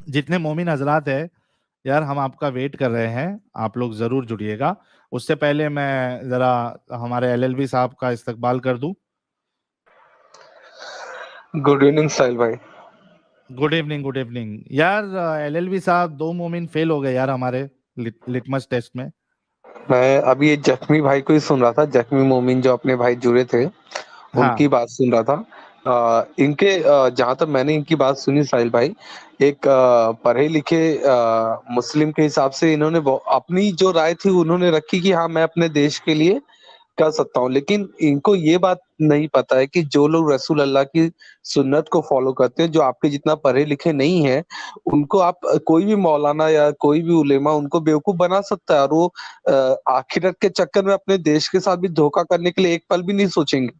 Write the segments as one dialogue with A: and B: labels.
A: جتنے مومن حضرات ہیں یار ہم آپ کا ویٹ کر رہے ہیں, آپ لوگ ضرور جڑیے گا. اس سے پہلے میں ذرا ہمارے LLB صاحب کا استقبال کر دوں.
B: گڈ ایوننگ ساحل بھائی.
A: گڈ ایوننگ, گڈ ایوننگ یار. LLB صاحب 2 مومن فیل ہو گئے یار ہمارے لٹمس ٹیسٹ میں.
B: میں ابھی یہ زخمی بھائی کو ہی سن رہا تھا, زخمی مومن جو اپنے بھائی جڑے تھے ان
A: ہاں
B: کی بات سن رہا تھا. ان کے جہاں تک میں نے ان کی بات سنی ساحل بھائی, ایک پڑھے لکھے مسلم کے حساب سے انہوں نے اپنی جو رائے تھی انہوں نے رکھی کہ ہاں میں اپنے دیش کے لیے کر سکتا ہوں, لیکن ان کو یہ بات نہیں پتا ہے کہ جو لوگ رسول اللہ کی سنت کو فالو کرتے ہیں, جو آپ کے جتنا پڑھے لکھے نہیں ہیں, ان کو آپ کوئی بھی مولانا یا کوئی بھی علماء ان کو بیوقوف بنا سکتا ہے, اور وہ آخرت کے چکر میں اپنے دیش کے ساتھ بھی دھوکہ کرنے کے لیے ایک پل بھی نہیں سوچیں گے.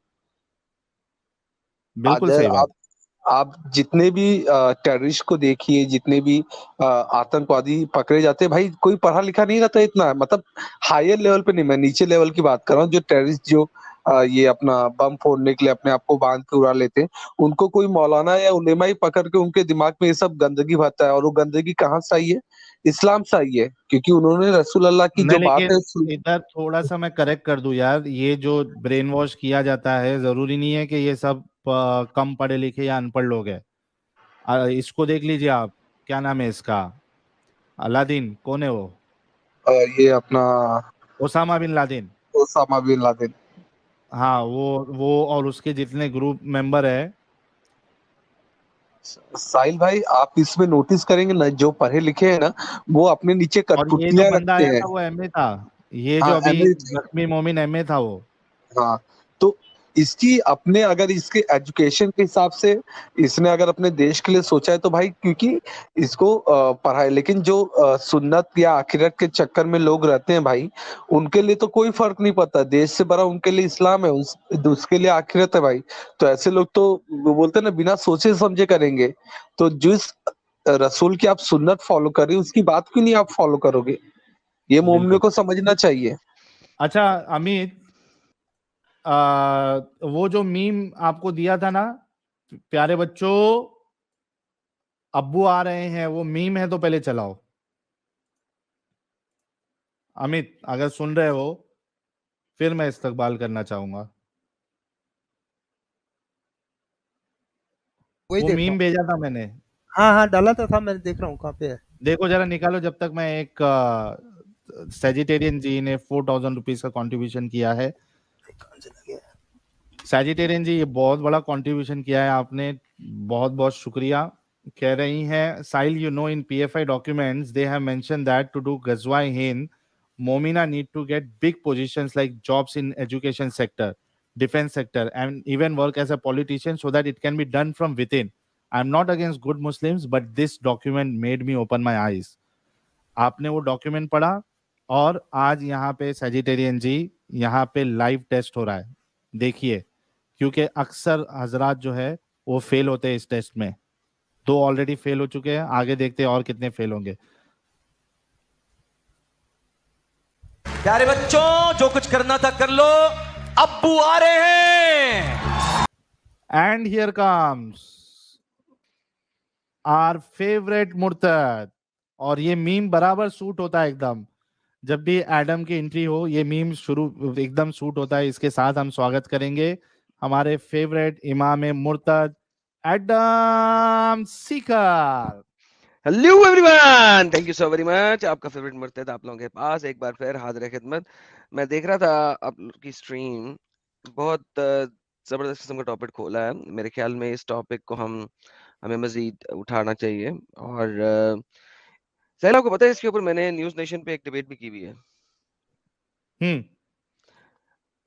A: بالکل صحیح بات.
B: آپ جتنے بھی ٹیررسٹ کو دیکھیے, جتنے بھی آتنکوادی پکڑے جاتے ہیں, بھائی کوئی پڑھا لکھا نہیں رہتا اتنا, مطلب ہائر لیول پہ نہیں, میں نیچے لیول کی بات کر رہا ہوں. جو ٹیررسٹ جو یہ اپنا بم پھوڑنے کے لیے اپنے آپ کو باندھ کے اڑا لیتے ہیں, ان کو کوئی مولانا یا علماء ہی پکڑ کے ان کے دماغ میں یہ سب گندگی بھرتا ہے, اور وہ گندگی کہاں سے آئی ہے؟ اسلام سے آئی ہے, کیونکہ انہوں نے رسول اللہ کی
A: میں
B: جو بات
A: لیکن
B: ہے.
A: ادھر تھوڑا سا میں کریکٹ کر دوں یار, یہ جو برین واش کیا جاتا ہے ضروری نہیں ہے کہ یہ سب کم پڑھے لکھے یا ان پڑھ لوگ ہیں. اس کو دیکھ لیجیے آپ, کیا نام ہے اس کا, الادین, کون ہے وہ؟
B: یہ اپنا
A: Osama bin Laden.
B: Osama bin Laden.
A: ہاں وہ اور اس کے جتنے گروپ ممبر ہیں.
B: ساحل بھائی آپ اس میں نوٹس کریں گے نا, جو پڑھے لکھے ہیں نا وہ اپنے نیچے
A: اور یہ جو
B: کٹپٹیاں
A: بندہ
B: رکھتے
A: آیا
B: ہیں.
A: تھا وہ MA تھا, یہ
B: ہاں
A: جو ابھی
B: احمد.
A: زخمی مومن MA تھا وہ.
B: ہاں تو اس کی اپنے اگر اس کے ایجوکیشن کے حساب سے اس نے اگر اپنے دیش کے لیے سوچا ہے تو بھائی کیونکہ اس کو پڑھائے, لیکن جو سنت یا آخرت کے چکر میں لوگ رہتے ہیں بھائی, ان کے لیے تو کوئی فرق نہیں پڑتا, دیش سے بڑا ان کے لیے اسلام ہے, اس کے لیے آخرت ہے بھائی. تو ایسے لوگ تو وہ بولتے ہیں نا بنا سوچے سمجھے کریں گے. تو جس رسول کی آپ سنت فالو کر رہے ہیں اس کی بات کیوں نہیں آپ فالو کرو گے؟ یہ مومنوں
A: بالکل.
B: کو سمجھنا چاہیے.
A: اچھا امیت, وہ جو میم آپ کو دیا تھا نا, پیارے بچوں ابو آ رہے ہیں, وہ میم ہے تو پہلے چلاؤ. امیت اگر سن رہے ہو پھر میں استقبال کرنا چاہوں گا.
C: وہی
A: وہ
C: دیکھ رہا
A: میم
C: ہوں.
A: بھیجا تھا میں نے,
C: ہاں ڈالا تو تھا, میں دیکھ رہا ہوں کہاں پہ ہے.
A: دیکھو ذرا نکالو جب تک. میں ایک سیجیٹیرین جی نے 4000 روپیز کا کنٹریبیوشن کیا ہے.
C: کہاں چلا گیا؟
A: سیجیٹیرین جی یہ بہت بڑا کنٹریبیوشن کیا ہے آپ نے, بہت بہت شکریہ. کہہ رہی ہیں سائل, you know in PFI documents they have mentioned that to do غزوہ ہند مومنہ need to get big positions like jobs in education sector, defense sector and even work as a politician so that it can be done from within. I'm not against good Muslims but this document made me open my eyes. آپ نے وہ document پڑھا اور آج یہاں پہ سیجیٹیرین جی یہاں پہ لائیو ٹیسٹ ہو رہا ہے, دیکھیے. کیونکہ اکثر حضرات جو ہے وہ فیل ہوتے ہیں اس ٹیسٹ میں. 2 آلریڈی فیل ہو چکے ہیں, آگے دیکھتے ہیں اور کتنے فیل ہوں گے.
D: پیارے بچوں جو کچھ کرنا تھا کر لو, ابو آ رہے ہیں.
A: And here comes our favourite مرتد. اور یہ میم برابر سوٹ ہوتا ہے ایک دم, جب بھی ایڈم کی انٹری ہو یہ میم شروع ایک دم سوٹ ہوتا ہے. اس کے ساتھ ہم سواگت کریں گے ہمارے فیوریٹ امام مرتد Adam Sikar.
E: Hello every one, thank you so very much. آپ کا فیوریٹ مرتد آپ لوگوں کے پاس ایک بار پھر حاضر خدمت. میں دیکھ رہا تھا آپ کی اسٹریم, بہت زبردست قسم کا ٹاپک کھولا ہے. میرے خیال میں اس ٹاپک کو ہمیں مزید اٹھانا چاہیے. اور سہیلا کو پتہ ہے اس کے اوپر میں نے نیوز نیشن پہ ایک ڈبیٹ بھی کی ہوئی ہے.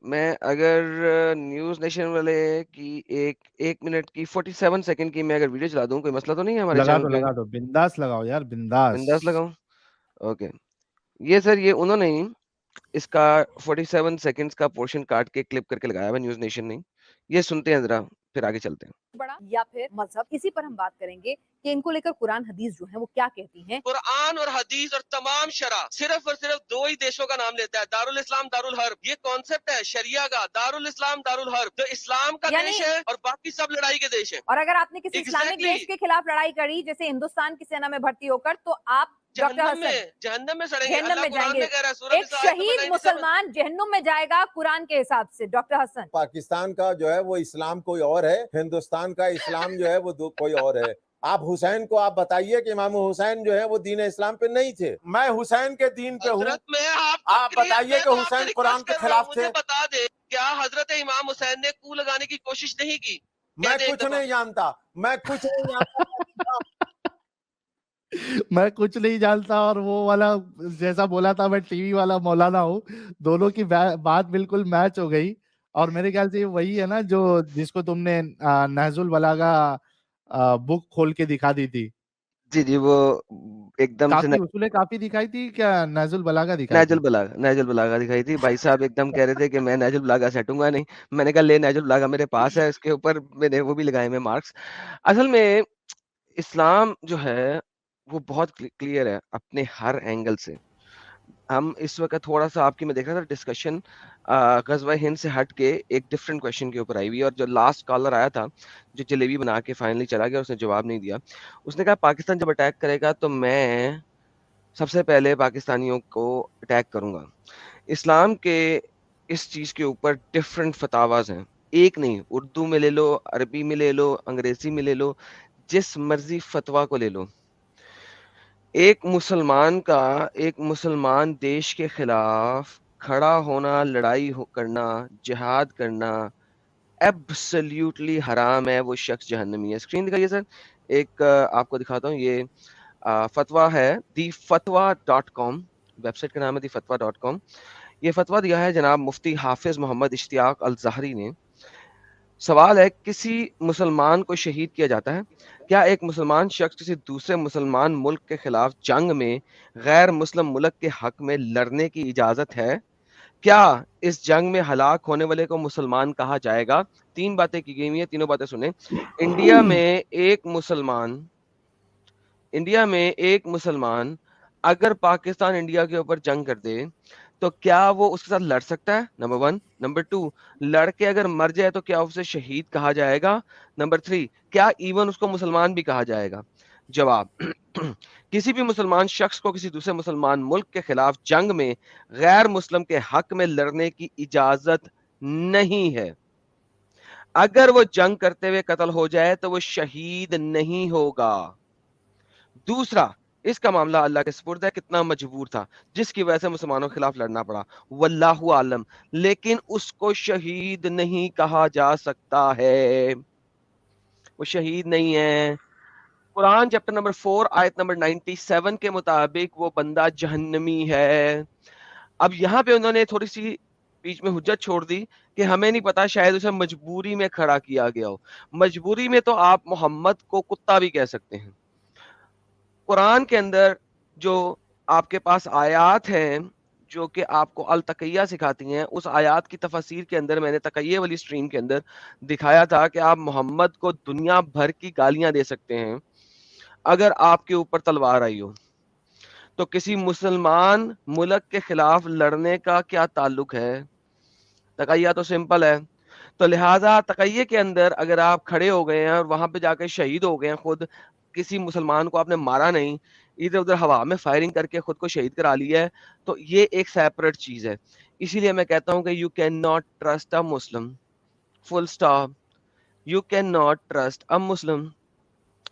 E: میں اگر نیوز نیشن والے کی ایک منٹ کی 47 سیکنڈ کی میں اگر ویڈیو چلا دوں, کوئی مسئلہ تو نہیں ہے ہمارے چینل پہ؟
A: لگا دو بنداس لگاؤ یار,
E: بنداس لگاؤں. اوکے, یہ سر یہ انہوں نے اس کا 47 سیکنڈز کا پورشن کاٹ کے کلپ کر کے لگایا ہے نیوز نیشن نے. یہ سنتے ہیں ذرا پھر آگے چلتے ہیں.
F: بڑا یا پھر مذہب, اسی پر ہم بات کریں گے کہ ان کو لے کر قرآن حدیث جو ہیں وہ کیا کہتی ہیں.
E: قرآن اور حدیث اور تمام شرع صرف اور صرف دو ہی دیشوں کا نام لیتا ہے, دارالاسلام, دارالحرب. یہ کانسیپٹ ہے شریعہ کا, دارالاسلام, دارالحرب. تو اسلام کا دیش ہے اور باقی سب لڑائی کے دیش ہیں.
F: اور اگر آپ نے کسی اسلامک دیش کے خلاف لڑائی کری جیسے ہندوستان کی سینا میں بھرتی ہو کر, تو آپ
E: جہنم میں سڑیں گے.
F: جہنم میں جائیں گے. ایک شہید مسلمان جہنم میں جائے گا قرآن کے حساب سے. ڈاکٹر حسن,
G: پاکستان کا جو ہے وہ اسلام کوئی اور ہے, ہندوستان کا اسلام جو ہے وہ کوئی اور ہے. آپ حسین کو آپ بتائیے کہ امام حسین جو ہے وہ دین اسلام پہ نہیں تھے. میں حسین کے دین پہ ہوں. آپ بتائیے کہ حسین قرآن کے خلاف تھے.
E: بتا دے, کیا حضرت امام حسین نے کو لگانے کی کوشش نہیں کی؟
G: میں کچھ نہیں جانتا, میں کچھ نہیں جانتا.
A: میں کچھ نہیں جانتا, اور وہ والا جیسا بولا تھا میں ٹی وی والا مولانا ہوں. دونوں کی بات بالکل میچ ہو گئی. اور میرے خیال سے وہی ہے نا جو جس کو تم نے نہج البلاغہ بک کھول کے دکھا دی تھی.
E: جی جی, وہ ایک دم سے
A: اصول کافی دکھائی تھی کیا نہج البلاغہ دکھائی تھی؟
E: نہج البلاغہ دکھائی تھی. بھائی صاحب ایک دم کہہ رہے تھے کہ میں نہج البلاغہ سے ہٹوں گا نہیں. میں نے کہا لے, نہج البلاغہ میرے پاس ہے, اس کے اوپر میں نے وہ بھی لگائے ہوئے مارکس. اصل میں اسلام جو ہے وہ بہت کلیئر ہے اپنے ہر اینگل سے. ہم اس وقت تھوڑا سا آپ کی میں دیکھ رہا تھا ڈسکشن غزوہ ہند سے ہٹ کے ایک ڈفرینٹ کویشچن کے اوپر آئی ہوئی, اور جو لاسٹ کالر آیا تھا جو جلیبی بنا کے فائنلی چلا گیا, اس نے جواب نہیں دیا. اس نے کہا پاکستان جب اٹیک کرے گا تو میں سب سے پہلے پاکستانیوں کو اٹیک کروں گا. اسلام کے اس چیز کے اوپر ڈفرینٹ فتاواز ہیں, ایک نہیں, اردو میں لے لو, عربی میں لے لو, انگریزی میں لے لو, جس مرضی فتوا کو لے لو. ایک مسلمان کا ایک مسلمان دیش کے خلاف کھڑا ہونا, لڑائی کرنا, جہاد کرنا ایبسلیوٹلی حرام ہے. وہ شخص جہنمی ہے. اسکرین دکھائیے سر, ایک آپ کو دکھاتا ہوں. یہ فتوا ہے thefatwa.com, ویب سائٹ کا نام ہے thefatwa.com. یہ فتوا دیا ہے جناب مفتی حافظ محمد اشتیاق الظاہری نے. سوال ہے, کسی مسلمان کو شہید کیا جاتا ہے, کیا ایک مسلمان شخص کسی دوسرے مسلمان ملک کے خلاف جنگ میں غیر مسلم ملک کے حق میں لڑنے کی اجازت ہے؟ کیا اس جنگ میں ہلاک ہونے والے کو مسلمان کہا جائے گا؟ 3 باتیں کی گئی ہیں, تینوں باتیں سنیں. انڈیا میں ایک مسلمان اگر پاکستان انڈیا کے اوپر جنگ کر دے تو کیا وہ اس کے ساتھ لڑ سکتا ہے؟ نمبر 1. نمبر 2, لڑ کے اگر مر جائے تو کیا اسے شہید کہا جائے گا؟ نمبر 3, کیا ایون اس کو مسلمان بھی کہا جائے گا؟ جواب, کسی بھی مسلمان شخص کو کسی دوسرے مسلمان ملک کے خلاف جنگ میں غیر مسلم کے حق میں لڑنے کی اجازت نہیں ہے. اگر وہ جنگ کرتے ہوئے قتل ہو جائے تو وہ شہید نہیں ہوگا. دوسرا, اس کا معاملہ اللہ کے سپرد ہے, کتنا مجبور تھا جس کی وجہ سے مسلمانوں کے خلاف لڑنا پڑا, واللہ عالم, لیکن اس کو شہید نہیں کہا جا سکتا ہے, وہ شہید نہیں ہے. قرآن چیپٹر نمبر 4 آیت نمبر 97 کے مطابق وہ بندہ جہنمی ہے. اب یہاں پہ انہوں نے تھوڑی سی بیچ میں حجت چھوڑ دی کہ ہمیں نہیں پتا, شاید اسے مجبوری میں کھڑا کیا گیا ہو. مجبوری میں تو آپ محمد کو کتا بھی کہہ سکتے ہیں. قرآن کے اندر جو آپ کے پاس آیات ہیں جو کہ آپ کو التقیہ سکھاتی ہیں, اس آیات کی تفسیر کے اندر میں نے تقیہ والی سٹریم کے اندر دکھایا تھا کہ آپ محمد کو دنیا بھر کی گالیاں دے سکتے ہیں اگر آپ کے اوپر تلوار آئی ہو. تو کسی مسلمان ملک کے خلاف لڑنے کا کیا تعلق ہے؟ تقیہ تو سمپل ہے. تو لہٰذا تقیہ کے اندر اگر آپ کھڑے ہو گئے ہیں اور وہاں پہ جا کے شہید ہو گئے ہیں, خود کسی مسلمان کو آپ نے مارا نہیں, ادھر ادھر ہوا میں فائرنگ کر کے خود کو شہید کرا لیا ہے, تو یہ ایک سیپریٹ چیز ہے. اسی لیے میں کہتا ہوں کہ you can not trust a Muslim, full stop, you can not trust a Muslim.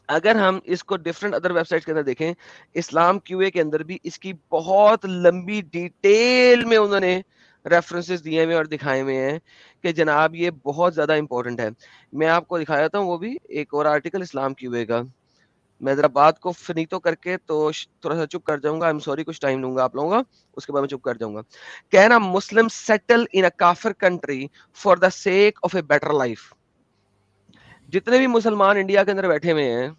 E: اگر ہم اس کو ڈفرینٹ ادر ویب سائٹس کے اندر دیکھیں, اسلام کیو اے کے اندر بھی اس کی بہت لمبی ڈیٹیل میں انہوں نے ریفرنسز دیے ہوئے اور دکھائے ہوئے ہیں کہ جناب یہ بہت زیادہ امپورٹنٹ ہے. میں آپ کو دکھایا تھا وہ بھی ایک اور آرٹیکل اسلام کیو اے کا. میں ذرا بات کو فنیتو کر کے تو تھوڑا سا چپ کر جاؤں گا, سوری کچھ ٹائم لوں گا آپ لوگوں کا, اس کے بعد میں چپ کر جاؤں گا. کہنا مسلم سیٹل ان اے کافر country for the sake of a better life. جتنے بھی مسلمان انڈیا کے اندر بیٹھے ہوئے ہیں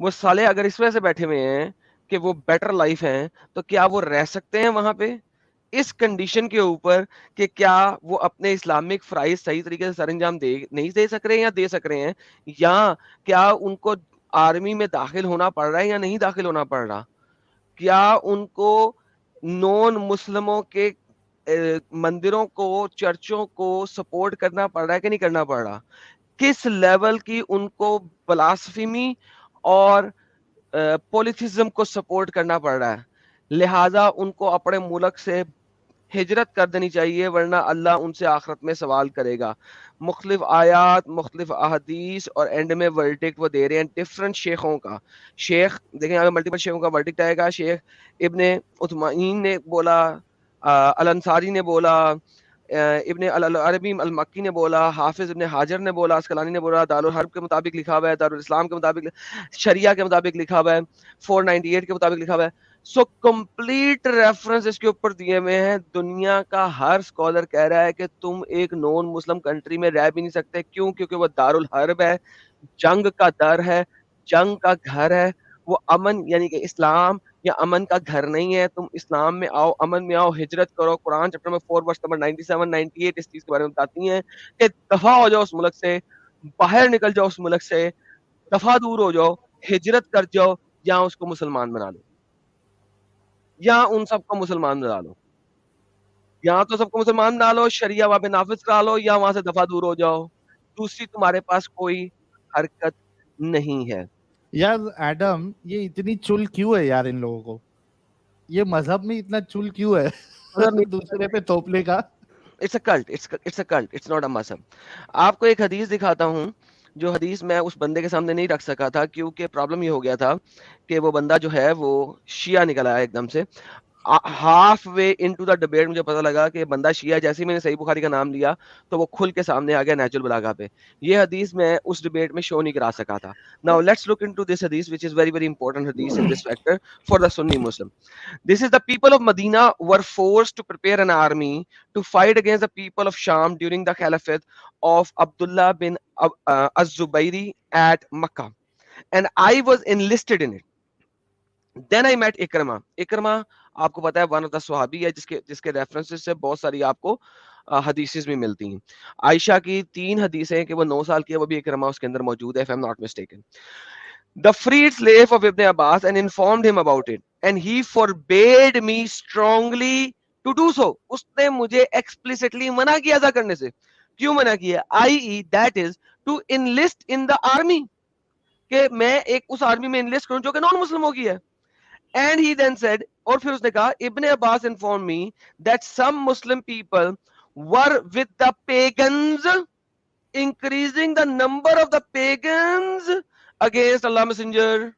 E: وہ سالے اگر اس وجہ سے بیٹھے ہوئے ہیں کہ وہ بیٹر لائف ہیں, تو کیا وہ رہ سکتے ہیں وہاں پہ اس کنڈیشن کے اوپر کہ کیا وہ اپنے اسلامک فرائض صحیح طریقے سے سر انجام نہیں دے سک رہے ہیں یا دے سک رہے ہیں, یا کیا ان کو آرمی میں داخل ہونا پڑ رہا ہے یا نہیں داخل ہونا پڑ رہا, کیا ان کو نون مسلموں کے مندروں کو, چرچوں کو سپورٹ کرنا پڑ رہا ہے کہ نہیں کرنا پڑ رہا, کس لیول کی ان کو بلاسفیمی اور پولیتھزم کو سپورٹ کرنا پڑ رہا ہے. لہٰذا ان کو اپنے ملک سے ہجرت کر دینی چاہیے, ورنہ اللہ ان سے آخرت میں سوال کرے گا. مختلف آیات, مختلف احادیث اور اینڈ میں ورڈکٹ وہ دے رہے ہیں ڈفرنٹ شیخوں کا. شیخ دیکھیں یہاں ملٹیپل شیخوں کا ورڈکٹ آئے گا. شیخ ابن عثمین نے بولا, الانصاری نے بولا, ابن العربی المکی نے بولا, حافظ ابن حجر نے بولا, اسقلانی نے بولا, دارالحرب کے مطابق لکھا ہوا ہے, دارالاسلام کے مطابق, شریعہ کے مطابق لکھا ہوا ہے, 498 کے مطابق لکھا ہوا ہے. سو کمپلیٹ ریفرنس اس کے اوپر دیے ہوئے ہیں. دنیا کا ہر اسکالر کہہ رہا ہے کہ تم ایک نون مسلم کنٹری میں رہ بھی نہیں سکتے. کیوں؟ کیونکہ وہ دارالحرب ہے, جنگ کا در ہے, جنگ کا گھر ہے. وہ امن یعنی کہ اسلام یا امن کا گھر نہیں ہے. تم اسلام میں آؤ, امن میں آؤ, ہجرت کرو. قرآن چیپٹر میں 4 ورس نمبر 97 98 اس چیز کے بارے میں بتاتی ہیں کہ دفاع ہو جاؤ اس ملک سے, باہر نکل جاؤ اس ملک سے, دفاع دور ہو جاؤ, ہجرت کر جاؤ, یا اس کو مسلمان بنا لو, یا ان سب کو مسلمان بنا لو, یا تو سب کو مسلمان بنا لو, شریعہ وہاں پہ نافذ کرا لو, یا وہاں سے دفاع دور ہو جاؤ. دوسری تمہارے پاس کوئی حرکت نہیں ہے.
A: یار ایڈم, یہ اتنی چل کیوں ہے یار ان لوگوں کو؟ یہ مذہب میں اتنا چل کیوں ہے دوسرے پہ توپنے کا؟
E: It's a cult. It's a cult. It's not a مذہب. آپ کو ایک حدیث دکھاتا ہوں, جو حدیث میں اس بندے کے سامنے نہیں رکھ سکا تھا کیونکہ پرابلم یہ ہو گیا تھا کہ وہ بندہ جو ہے وہ شیعہ نکل آیا ایک دم سے. Half way into the debate مجھے پتا لگا کہ بندہ شیعہ, جیسے ہی میں نے صحیح بخاری کا نام لیا تو وہ کھل کے سامنے آ گیا نیچرل بلاغہ پہ. یہ حدیث میں اس ڈبیٹ میں شو نہیں کرا سکا تھا. Now let's look into this hadith, which is very very important hadith in this factor for the Sunni Muslim. This is the people of Medina were forced to prepare an army to fight against the people of Sham during the caliphate of Abdullah bin Az-Zubayri at Makkah, and I was enlisted in it. Then I met Ikrama. Ikrama آپ کو پتا ہے one of the صحابی ہے جس کے references سے بہت ساری آپ کو حدیثز بھی ملتی ہیں. عائشہ کی 3 حدیثیں کہ وہ 9 سال کی ہے, وہ بھی اکرمہ اس کے اندر موجود ہے, if I'm not mistaken. The freed slave of Ibn Abbas and informed him about it, and he forbade me strongly to do so. اس نے مجھے explicitly منع کیا تھا کرنے سے. کیوں منع کیا؟ i.e. that is to enlist in the army, کہ میں ایک اس آرمی میں انلسٹ کروں جو کہ نان مسلموں کی ہے. And he then said, اور پھر اس نے کہا, Ibn Abbas informed me that some Muslim people were with the pagans, increasing the number of the pagans against Allah Messenger.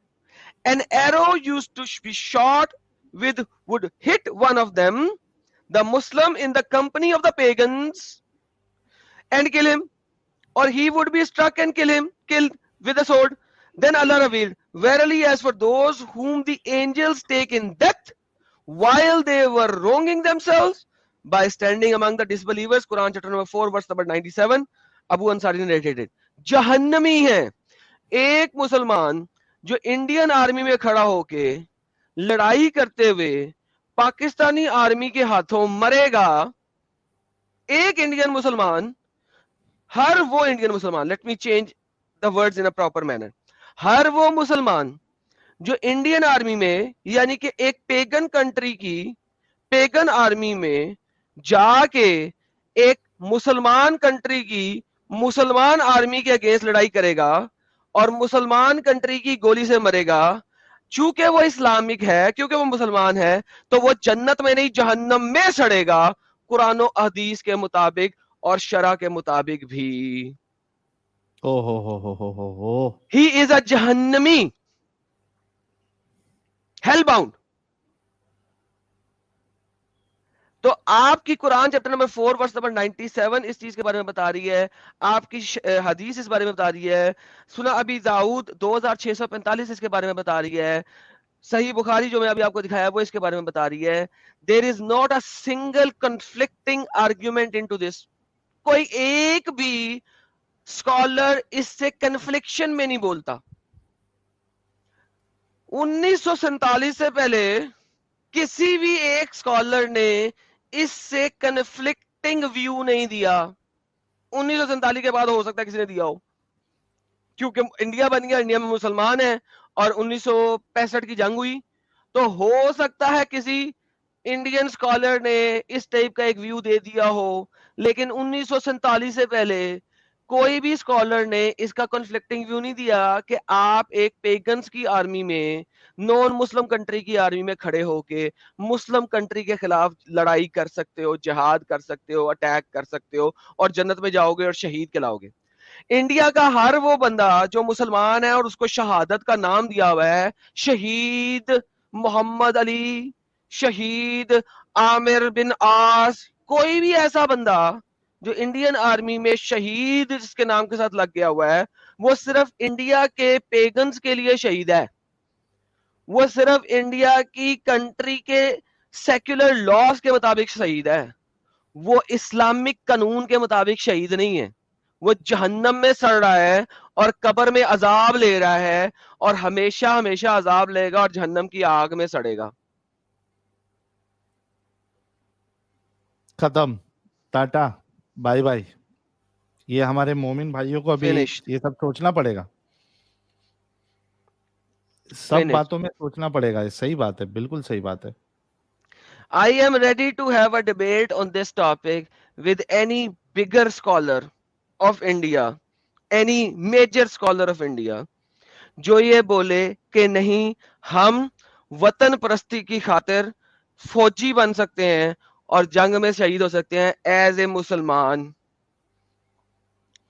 E: An arrow used to be shot with would hit one of them, the Muslim in the company of the pagans, and kill him, or he would be struck and killed with a sword. Then Allah revealed, verily as for those whom the angels take in death while they were wronging themselves by standing among the disbelievers, Quran chapter number 4 verse number 97, Abu Ansari narrated. جہنمی ہے ایک مسلمان جو Indian army میں کھڑا ہو کے لڑائی کرتے ہوئے پاکستانی آرمی کے ہاتھوں مرے گا. ایک انڈین مسلمان, ہر وہ انڈین مسلمان, let me change the words in a proper manner, ہر وہ مسلمان جو انڈین آرمی میں یعنی کہ ایک پیگن کنٹری کی پیگن آرمی میں جا کے ایک مسلمان کنٹری کی مسلمان آرمی کے اگینسٹ لڑائی کرے گا اور مسلمان کنٹری کی گولی سے مرے گا, چونکہ وہ اسلامک ہے, کیونکہ وہ مسلمان ہے, تو وہ جنت میں نہیں جہنم میں سڑے گا قرآن و حدیث کے مطابق اور شرع کے مطابق بھی. He is a جہنمی, hell bound. تو آپ کی قرآن چیپٹر نمبر 4 ورس نمبر 97 اس چیز کے بارے میں بتا رہی ہے, آپ کی حدیث اس بارے میں بتا رہی ہے, سنن ابی داؤد 2645 اس کے بارے میں بتا رہی ہے, صحیح بخاری جو میں ابھی آپ کو دکھایا وہ اس کے بارے میں بتا رہی ہے. There is not a single conflicting argument into this. کوئی ایک بھی اسکالر اس سے کنفلکشن میں نہیں بولتا. 1947 سے پہلے کسی بھی ایک اسکالر نے اس سے کنفلکٹنگ ویو نہیں دیا. 1947 کے بعد ہو سکتا ہے کسی نے دیا ہو, کیونکہ انڈیا بن گیا, انڈیا میں مسلمان ہیں, اور 1965 کی جنگ ہوئی, تو ہو سکتا ہے کسی انڈین اسکالر نے اس ٹائپ کا ایک ویو دے دیا ہو. لیکن 1947 سے پہلے کوئی بھی اسکالر نے اس کا کنفلکٹنگ ویو نہیں دیا کہ آپ ایک پیگنز کی آرمی میں, نان مسلم کنٹری کی آرمی میں کھڑے ہو کے مسلم کنٹری کے خلاف لڑائی کر سکتے ہو, جہاد کر سکتے ہو, اٹیک کر سکتے ہو, اور جنت میں جاؤ گے اور شہید کہلاؤ گے. انڈیا کا ہر وہ بندہ جو مسلمان ہے اور اس کو شہادت کا نام دیا ہوا ہے, شہید محمد علی, شہید عامر بن عاص, کوئی بھی ایسا بندہ جو انڈین آرمی میں شہید جس کے نام کے ساتھ لگ گیا ہوا ہے, وہ صرف انڈیا کے پیگنز کے لیے شہید ہے. وہ صرف انڈیا کی کنٹری کے سیکولر لاز کے مطابق شہید ہے. وہ اسلامک قانون کے مطابق شہید نہیں ہے. وہ جہنم میں سڑ رہا ہے اور قبر میں عذاب لے رہا ہے, اور ہمیشہ ہمیشہ عذاب لے گا اور جہنم کی آگ میں سڑے گا.
A: ختم, ٹاٹا, بائی بائی. یہ ہمارے مومن بھائیوں کو ابھی
E: Finished.
A: یہ سب سوچنا پڑے گا, سب
E: Finished.
A: باتوں میں سوچنا پڑے گا. صحیح بات ہے, بالکل صحیح بات ہے.
E: I am ready to have a debate on this topic with any bigger scholar of India, any major scholar of India, جو یہ بولے کہ نہیں ہم وطن پرستی کی خاطر فوجی بن سکتے ہیں اور جنگ میں شہید ہو سکتے ہیں. ایز اے مسلمان,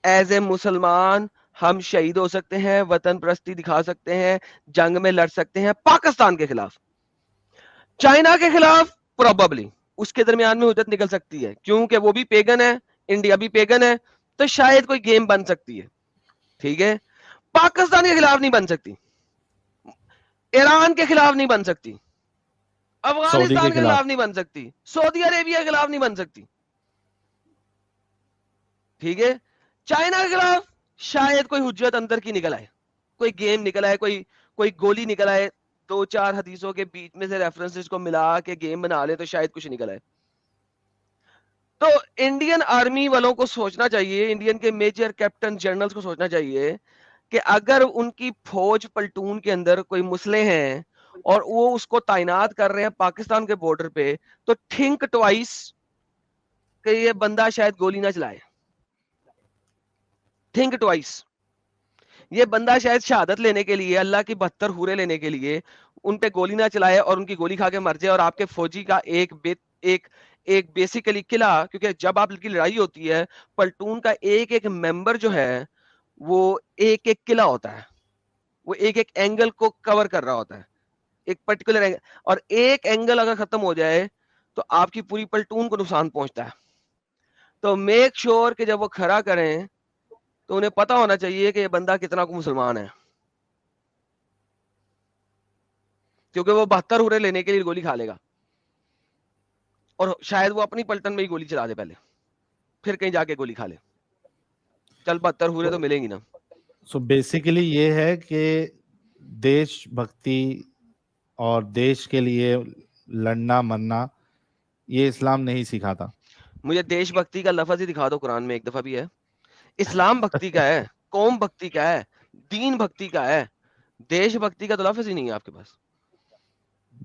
E: ایز اے مسلمان ہم شہید ہو سکتے ہیں, وطن پرستی دکھا سکتے ہیں, جنگ میں لڑ سکتے ہیں پاکستان کے خلاف. چائنا کے خلاف پروبیبلی اس کے درمیان میں حجت نکل سکتی ہے, کیونکہ وہ بھی پیگن ہے, انڈیا بھی پیگن ہے, تو شاید کوئی گیم بن سکتی ہے. ٹھیک ہے, پاکستان کے خلاف نہیں بن سکتی, ایران کے خلاف نہیں بن سکتی, افغانستان کے خلاف نہیں بن سکتی, سعودی عربیہ کے خلاف نہیں بن سکتی. ٹھیک ہے, چائنا کے خلاف شاید کوئی حجت اندر کی نکل آئے, کوئی گیم نکل آئے, کوئی گولی نکل آئے, 2-4 حدیثوں کے بیچ میں سے ریفرنسز کو ملا کے گیم بنا لے تو شاید کچھ نکل آئے. تو انڈین آرمی والوں کو سوچنا چاہیے, انڈین کے میجر کیپٹن جنرلز کو سوچنا چاہیے کہ اگر ان کی فوج پلٹون کے اندر کوئی مسلح ہیں اور وہ اس کو تعینات کر رہے ہیں پاکستان کے بارڈر پہ, تو تھنک ٹوائس کہ یہ بندہ شاید گولی نہ چلائے. تھنک ٹوائس, یہ بندہ شاید شہادت لینے کے لیے, اللہ کی 72 حوریں لینے کے لیے ان پہ گولی نہ چلائے اور ان کی گولی کھا کے مر جائے, اور آپ کے فوجی کا ایک بیسیکلی قلعہ, کیونکہ جب آپ کی لڑائی ہوتی ہے پلٹون کا ایک ممبر جو ہے وہ ایک قلعہ ہوتا ہے, وہ ایک اینگل کو کور کر رہا ہوتا ہے, ایک پرٹیکولر اینگل, اور ایک اینگل اگر ختم ہو جائے تو آپ کی پوری پلٹون کو نقصان پہنچتا ہے. تو میک شور کہ جب وہ کھڑا کریں تو انہیں پتا ہونا چاہیے کہ یہ بندہ کتنا کو مسلمان ہے, کیونکہ وہ 72 حوریں لینے کے لیے گولی کھا لے گا, اور شاید وہ اپنی پلٹن میں ہی گولی چلا دے پہلے, پھر کہیں جا کے گولی کھا لے. چل 72 حوریں تو ملیں گی نا.
A: سو بیسیکلی یہ ہے کہ دیش بھکتی اور دیش کے لیے لڑنا مرنا یہ اسلام نہیں سکھاتا.
E: مجھے دیش بھکتی کا لفظ ہی دکھا دو قرآن میں ایک دفعہ بھی ہے. اسلام بھکتی کا ہے, قوم بھکتی کا ہے, دین بھکتی کا ہے, دیش بھکتی کا تو لفظ ہی نہیں ہے آپ کے پاس.